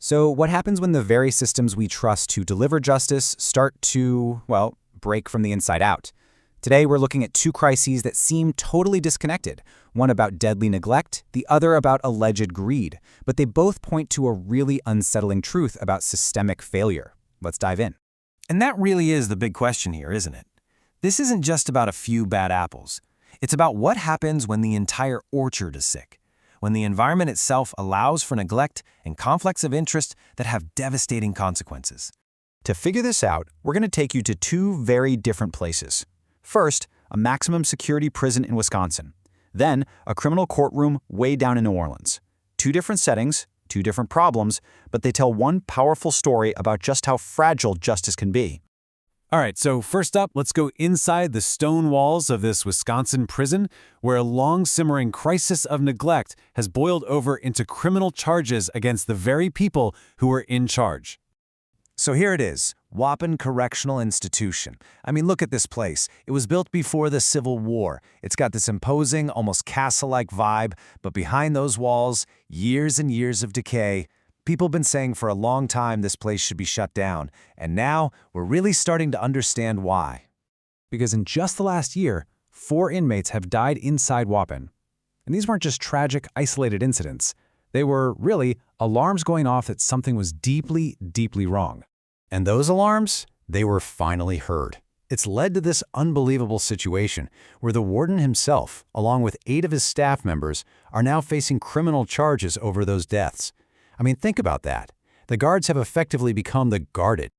So what happens when the very systems we trust to deliver justice start to, well, break from the inside out? Today we're looking at two crises that seem totally disconnected, one about deadly neglect, the other about alleged greed, but they both point to a really unsettling truth about systemic failure. Let's dive in. And that really is the big question here, isn't it? This isn't just about a few bad apples. It's about what happens when the entire orchard is sick, when the environment itself allows for neglect and conflicts of interest that have devastating consequences. To figure this out, we're going to take you to two very different places. First, a maximum security prison in Wisconsin. Then, a criminal courtroom way down in New Orleans. Two different settings, two different problems, but they tell one powerful story about just how fragile justice can be. All right, so first up, let's go inside the stone walls of this Wisconsin prison, where a long-simmering crisis of neglect has boiled over into criminal charges against the very people who were in charge. So here it is, Waupun Correctional Institution. I mean, look at this place. It was built before the Civil War. It's got this imposing, almost castle-like vibe, but behind those walls, years and years of decay. People have been saying for a long time this place should be shut down, and now we're really starting to understand why. Because in just the last year, 4 inmates have died inside Waupun. And these weren't just tragic, isolated incidents. They were, really, alarms going off that something was deeply, deeply wrong. And those alarms, they were finally heard. It's led to this unbelievable situation where the warden himself, along with 8 of his staff members, are now facing criminal charges over those deaths. I mean, think about that. The guards have effectively become the guarded.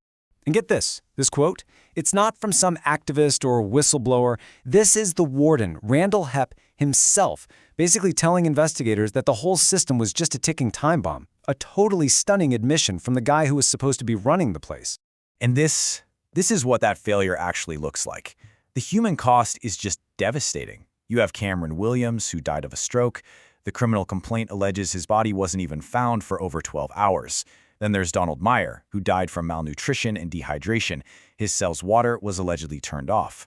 And get this quote, "It's not from some activist or whistleblower. This is the warden, Randall Hepp, himself, basically telling investigators that the whole system was just a ticking time bomb. A totally stunning admission from the guy who was supposed to be running the place." And this is what that failure actually looks like. The human cost is just devastating. You have Cameron Williams, who died of a stroke. The criminal complaint alleges his body wasn't even found for over 12 hours. Then there's Donald Meyer, who died from malnutrition and dehydration. His cell's water was allegedly turned off.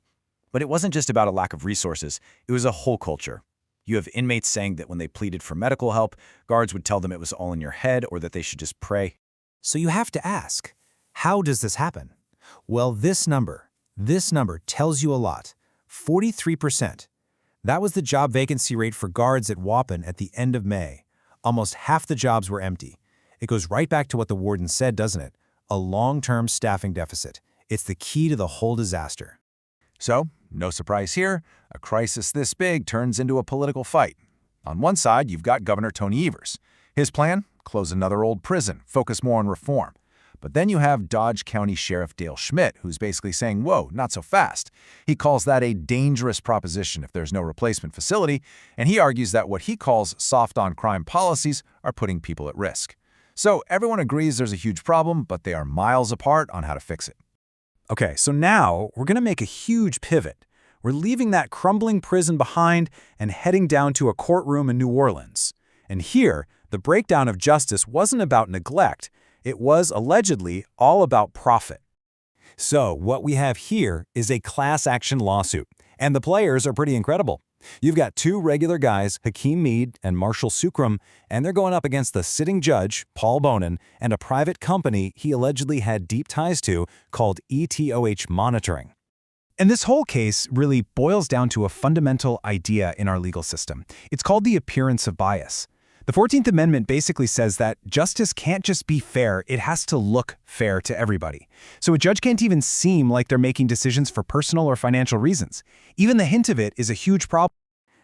But it wasn't just about a lack of resources, it was a whole culture. You have inmates saying that when they pleaded for medical help, guards would tell them it was all in your head or that they should just pray. So you have to ask, how does this happen? Well, this number tells you a lot. 43%. That was the job vacancy rate for guards at Waupun at the end of May. Almost half the jobs were empty. It goes right back to what the warden said, doesn't it? A long-term staffing deficit. It's the key to the whole disaster. So, no surprise here, a crisis this big turns into a political fight. On one side, you've got Governor Tony Evers. His plan? Close another old prison, focus more on reform. But then you have Dodge County Sheriff Dale Schmidt, who's basically saying, whoa, not so fast. He calls that a dangerous proposition if there's no replacement facility, and he argues that what he calls soft-on-crime policies are putting people at risk. So everyone agrees there's a huge problem, but they are miles apart on how to fix it. Okay, so now we're going to make a huge pivot. We're leaving that crumbling prison behind and heading down to a courtroom in New Orleans. And here, the breakdown of justice wasn't about neglect. It was, allegedly, all about profit. So what we have here is a class action lawsuit, and the players are pretty incredible. You've got 2 regular guys, Hakeem Meade and Marshall Sukram, and they're going up against the sitting judge, Paul Bonin, and a private company he allegedly had deep ties to called ETOH Monitoring. And this whole case really boils down to a fundamental idea in our legal system. It's called the appearance of bias. The 14th Amendment basically says that justice can't just be fair, it has to look fair to everybody. So a judge can't even seem like they're making decisions for personal or financial reasons. Even the hint of it is a huge problem.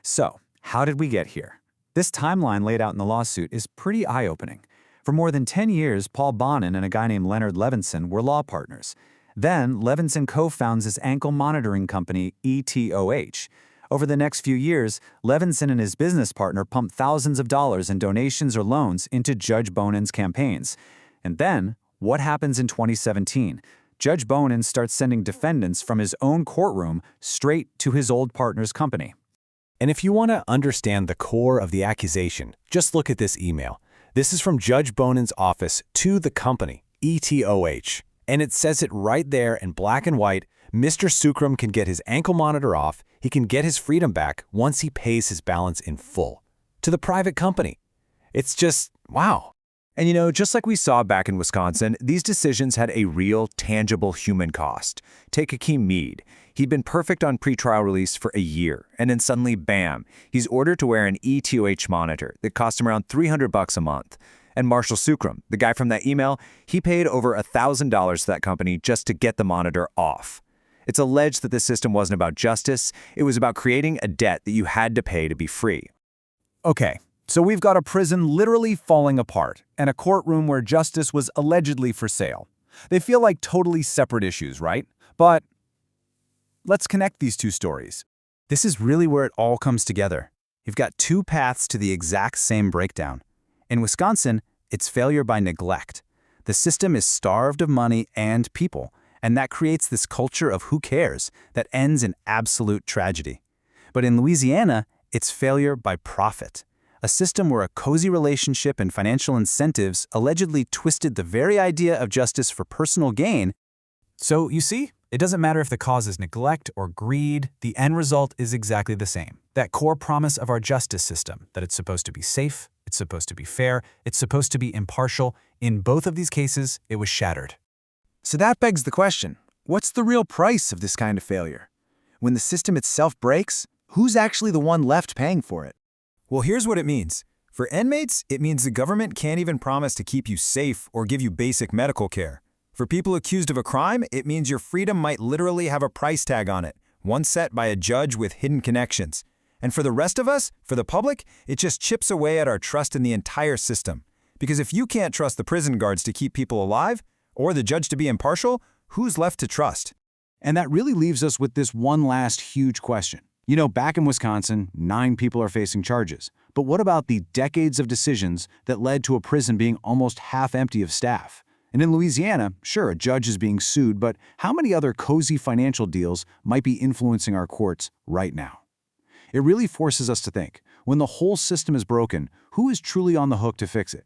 So, how did we get here? This timeline laid out in the lawsuit is pretty eye-opening. For more than 10 years, Paul Bonin and a guy named Leonard Levinson were law partners. Then, Levinson co-founds his ankle monitoring company, ETOH. Over the next few years, Levinson and his business partner pumped thousands of dollars in donations or loans into Judge Bonin's campaigns. And then, what happens in 2017? Judge Bonin starts sending defendants from his own courtroom straight to his old partner's company. And if you want to understand the core of the accusation, just look at this email. This is from Judge Bonin's office to the company, ETOH. And it says it right there in black and white. Mr. Sukram can get his ankle monitor off. He can get his freedom back once he pays his balance in full to the private company. It's just, wow. And just like we saw back in Wisconsin, these decisions had a real, tangible human cost. Take Akeem Mead. He'd been perfect on pretrial release for a year, and then suddenly, bam, he's ordered to wear an ETOH monitor that cost him around $300 a month. And Marshall Sukram, the guy from that email, he paid over $1,000 to that company just to get the monitor off. It's alleged that the system wasn't about justice, it was about creating a debt that you had to pay to be free. Okay, so we've got a prison literally falling apart, and a courtroom where justice was allegedly for sale. They feel like totally separate issues, right? But let's connect these two stories. This is really where it all comes together. You've got two paths to the exact same breakdown. In Wisconsin, it's failure by neglect. The system is starved of money and people, and that creates this culture of who cares that ends in absolute tragedy. But in Louisiana, it's failure by profit. A system where a cozy relationship and financial incentives allegedly twisted the very idea of justice for personal gain. So, you see, it doesn't matter if the cause is neglect or greed, the end result is exactly the same. That core promise of our justice system, that it's supposed to be safe, it's supposed to be fair, it's supposed to be impartial, in both of these cases, it was shattered. So that begs the question, what's the real price of this kind of failure? When the system itself breaks, who's actually the one left paying for it? Well, here's what it means. For inmates, it means the government can't even promise to keep you safe or give you basic medical care. For people accused of a crime, it means your freedom might literally have a price tag on it, one set by a judge with hidden connections. And for the rest of us, for the public, it just chips away at our trust in the entire system. Because if you can't trust the prison guards to keep people alive, or the judge to be impartial, who's left to trust? And that really leaves us with this one last huge question. Back in Wisconsin, 9 people are facing charges. But what about the decades of decisions that led to a prison being almost half empty of staff? And in Louisiana, sure, a judge is being sued, but how many other cozy financial deals might be influencing our courts right now? It really forces us to think, when the whole system is broken, who is truly on the hook to fix it?